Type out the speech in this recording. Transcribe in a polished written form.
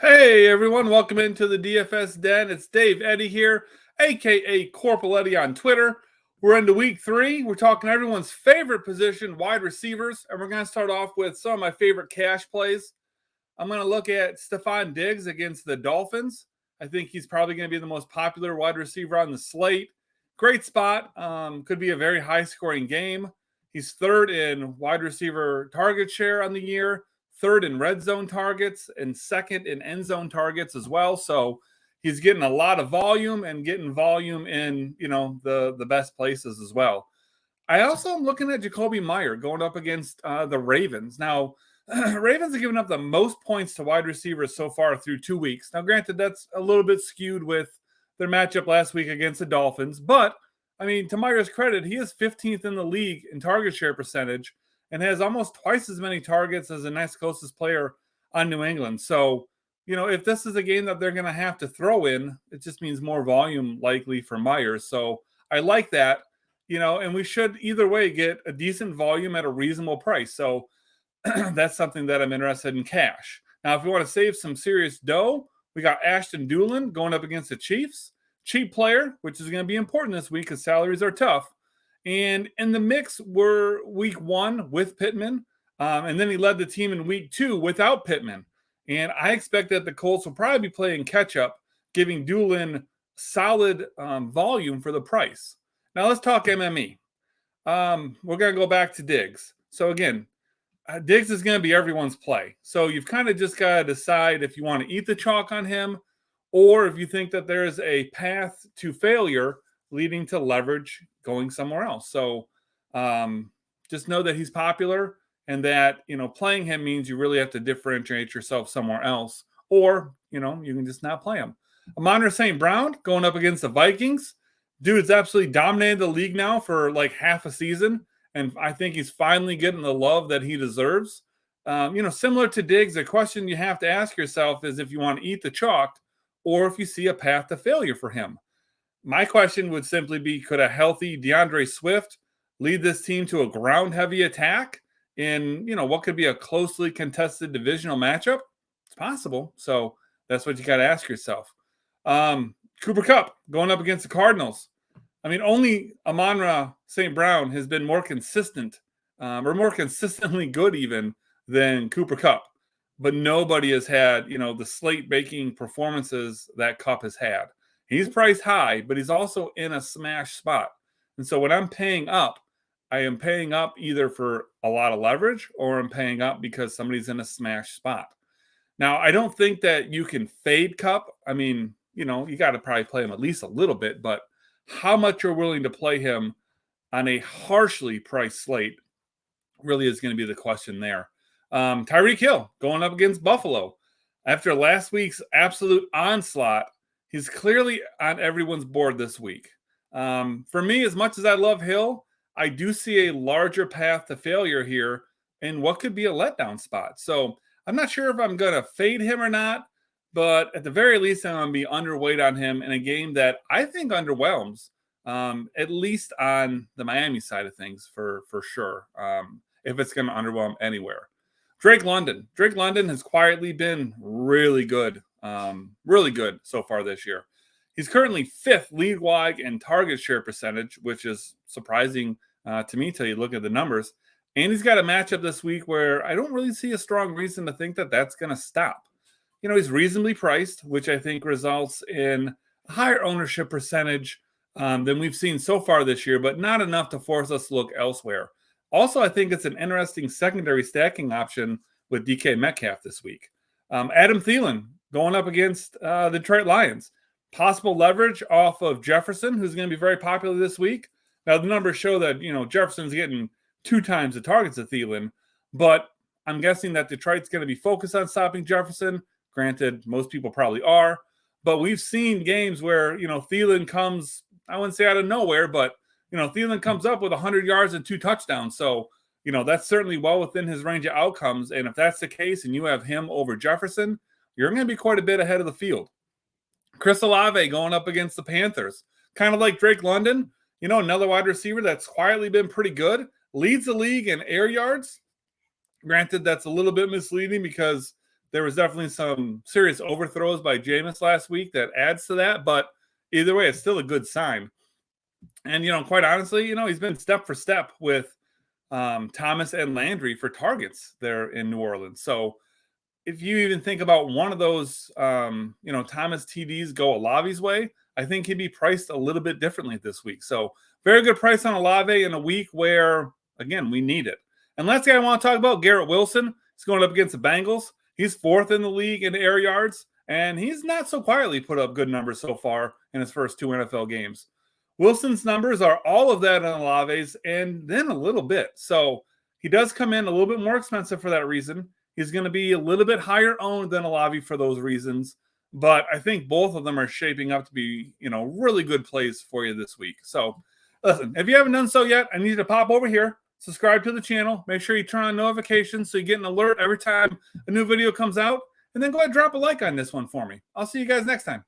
Hey everyone, welcome into the DFS Den. It's Dave Eddy here, aka Corporal Eddy on Twitter. We're into week 3. We're talking everyone's favorite position, wide receivers, and we're going to start off with some of my favorite cash plays. I'm going to look at Stephon Diggs against the Dolphins. I think he's probably going to be the most popular wide receiver on the slate. Great spot. Could be a very high-scoring game. He's third in wide receiver target share on the year, third in red zone targets, and second in end zone targets as well. So he's getting a lot of volume and getting volume in, the best places as well. I also am looking at Jacoby Meyer going up against the Ravens. Now, Ravens have given up the most points to wide receivers so far through 2 weeks. Now, granted, that's a little bit skewed with their matchup last week against the Dolphins. But, to Meyer's credit, he is 15th in the league in target share percentage and has almost twice as many targets as the next closest player on New England. So, if this is a game that they're going to have to throw in, it just means more volume likely for Myers. So I like that, and we should either way get a decent volume at a reasonable price. So that's something that I'm interested in cash. Now, if you want to save some serious dough, we got Ashton Doolin going up against the Chiefs. Cheap player, which is going to be important this week because salaries are tough. And in the mix were week 1 with Pittman, and then he led the team in week 2 without Pittman. And I expect that the Colts will probably be playing catch-up, giving Doolin solid volume for the price. Now let's talk MME. We're going to go back to Diggs. So again, Diggs is going to be everyone's play. So you've kind of just got to decide if you want to eat the chalk on him or if you think that there's a path to failure leading to leverage going somewhere else. So just know that he's popular and that, playing him means you really have to differentiate yourself somewhere else or, you can just not play him. Amon-Ra St. Brown going up against the Vikings. Dude's absolutely dominated the league now for like half a season. And I think he's finally getting the love that he deserves. Similar to Diggs, the question you have to ask yourself is if you want to eat the chalk or if you see a path to failure for him. My question would simply be, could a healthy DeAndre Swift lead this team to a ground-heavy attack in, what could be a closely contested divisional matchup? It's possible. So that's what you got to ask yourself. Cooper Kupp going up against the Cardinals. Only Amon-Ra St. Brown has been more consistent or more consistently good even than Cooper Kupp. But nobody has had, the slate-breaking performances that Kupp has had. He's priced high, but he's also in a smash spot. And so when I'm paying up, I am paying up either for a lot of leverage or I'm paying up because somebody's in a smash spot. Now, I don't think that you can fade Kupp. You got to probably play him at least a little bit, but how much you're willing to play him on a harshly priced slate really is going to be the question there. Tyree Kill going up against Buffalo. After last week's absolute onslaught, he's clearly on everyone's board this week. For me, as much as I love Hill, I do see a larger path to failure here in what could be a letdown spot. So I'm not sure if I'm going to fade him or not, but at the very least, I'm going to be underweight on him in a game that I think underwhelms, at least on the Miami side of things for sure, if it's going to underwhelm anywhere. Drake London. Drake London has quietly been really good so far this year. He's currently 5th league-wide in target share percentage, which is surprising to me till you look at the numbers. And he's got a matchup this week where I don't really see a strong reason to think that that's going to stop. He's reasonably priced, which I think results in a higher ownership percentage than we've seen so far this year, but not enough to force us to look elsewhere. Also, I think it's an interesting secondary stacking option with DK Metcalf this week. Adam Thielen going up against the Detroit Lions. Possible leverage off of Jefferson, who's going to be very popular this week. Now, the numbers show that, Jefferson's getting 2 times the targets of Thielen, but I'm guessing that Detroit's going to be focused on stopping Jefferson. Granted, most people probably are, but we've seen games where, Thielen comes, I wouldn't say out of nowhere, but, Thielen comes up with 100 yards and 2 touchdowns. So, that's certainly well within his range of outcomes. And if that's the case and you have him over Jefferson, you're going to be quite a bit ahead of the field. Chris Salave going up against the Panthers. Kind of like Drake London, another wide receiver that's quietly been pretty good. Leads the league in air yards. Granted, that's a little bit misleading because There was definitely some serious overthrows by Jameis last week that adds to that, but either way, it's still a good sign. And, quite honestly, he's been step for step with Thomas and Landry for targets there in New Orleans. So if you even think about one of those, Thomas TDs go Olave's way, I think he'd be priced a little bit differently this week. So very good price on Olave in a week where, again, we need it. And last guy I want to talk about, Garrett Wilson. He's going up against the Bengals. He's 4th in the league in air yards, and he's not so quietly put up good numbers so far in his first 2 NFL games. Wilson's numbers are all of that on Olave's and then a little bit. So he does come in a little bit more expensive for that reason. He's going to be a little bit higher owned than Olave for those reasons. But I think both of them are shaping up to be, really good plays for you this week. So listen, if you haven't done so yet, I need you to pop over here, subscribe to the channel, make sure you turn on notifications so you get an alert every time a new video comes out, and then go ahead and drop a like on this one for me. I'll see you guys next time.